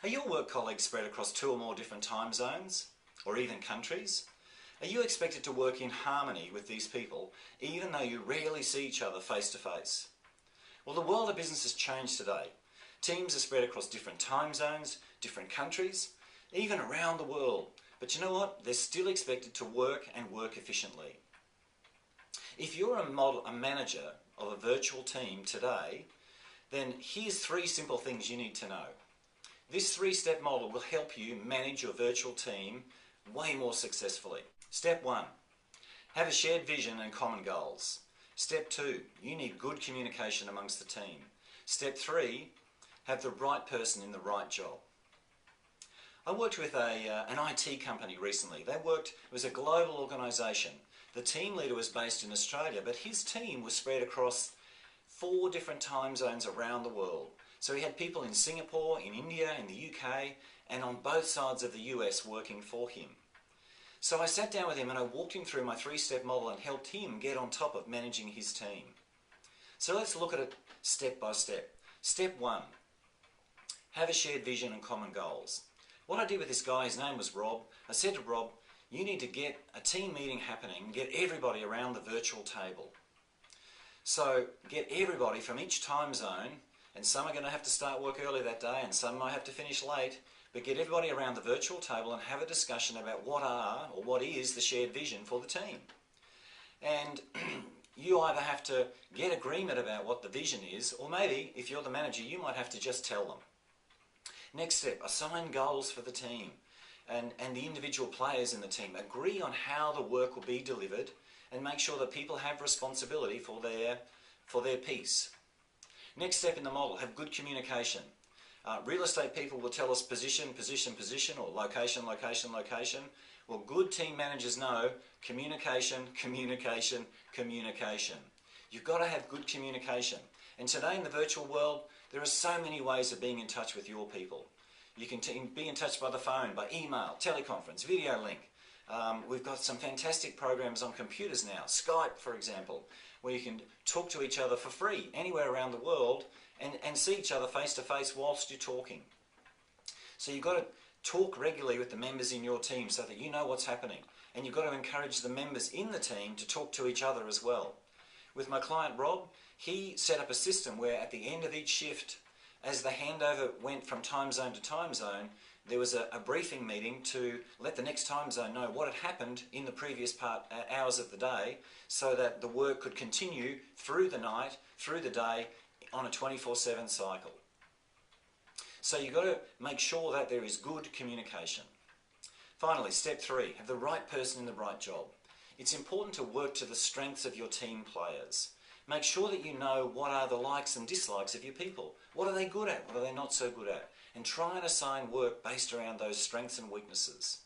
Are your work colleagues spread across 2 or more different time zones, or even countries? Are you expected to work in harmony with these people, even though you rarely see each other face to face? Well, the world of business has changed today. Teams are spread across different time zones, different countries, even around the world. But you know what? They're still expected to work and work efficiently. If you're a manager of a virtual team today, then here's 3 simple things you need to know. This 3-step model will help you manage your virtual team way more successfully. Step 1, have a shared vision and common goals. Step 2, you need good communication amongst the team. Step 3, have the right person in the right job. I worked with an IT company recently. It was a global organisation. The team leader was based in Australia, but his team was spread across 4 different time zones around the world. So he had people in Singapore, in India, in the UK, and on both sides of the US working for him. So I sat down with him and I walked him through my 3-step model and helped him get on top of managing his team. So let's look at it step by step. Step 1, have a shared vision and common goals. What I did with this guy, his name was Rob, I said to Rob, you need to get a team meeting happening, get everybody around the virtual table. So get everybody from each time zone, and some are going to have to start work early that day and some might have to finish late, but get everybody around the virtual table and have a discussion about what is the shared vision for the team. And you either have to get agreement about what the vision is, or maybe, if you're the manager, you might have to just tell them. Next step, assign goals for the team and the individual players in the team. Agree on how the work will be delivered and make sure that people have responsibility for their piece. Next step in the model, have good communication. Real estate people will tell us position, position, position, or location, location, location. Well, good team managers know communication, communication, communication. You've got to have good communication. And today in the virtual world, there are so many ways of being in touch with your people. You can be in touch by the phone, by email, teleconference, video link. We've got some fantastic programs on computers now, Skype for example, where you can talk to each other for free anywhere around the world and see each other face to face whilst you're talking. So you've got to talk regularly with the members in your team so that you know what's happening, and you've got to encourage the members in the team to talk to each other as well. With my client Rob, he set up a system where at the end of each shift, as the handover went from time zone to time zone, there was a briefing meeting to let the next time zone know what had happened in the previous hours of the day, so that the work could continue through the night, through the day, on a 24/7 cycle. So you've got to make sure that there is good communication. Finally, step 3, have the right person in the right job. It's important to work to the strengths of your team players. Make sure that you know what are the likes and dislikes of your people. What are they good at? What are they not so good at? And try and assign work based around those strengths and weaknesses.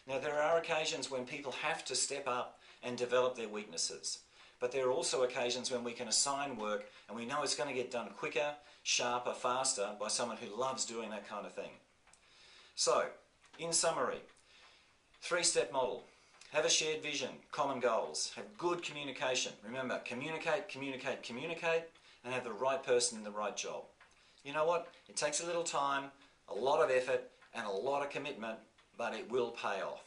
Now, there are occasions when people have to step up and develop their weaknesses. But there are also occasions when we can assign work and we know it's going to get done quicker, sharper, faster by someone who loves doing that kind of thing. So, in summary, 3-step model. Have a shared vision, common goals, have good communication. Remember, communicate, communicate, communicate, and have the right person in the right job. You know what? It takes a little time, a lot of effort, and a lot of commitment, but it will pay off.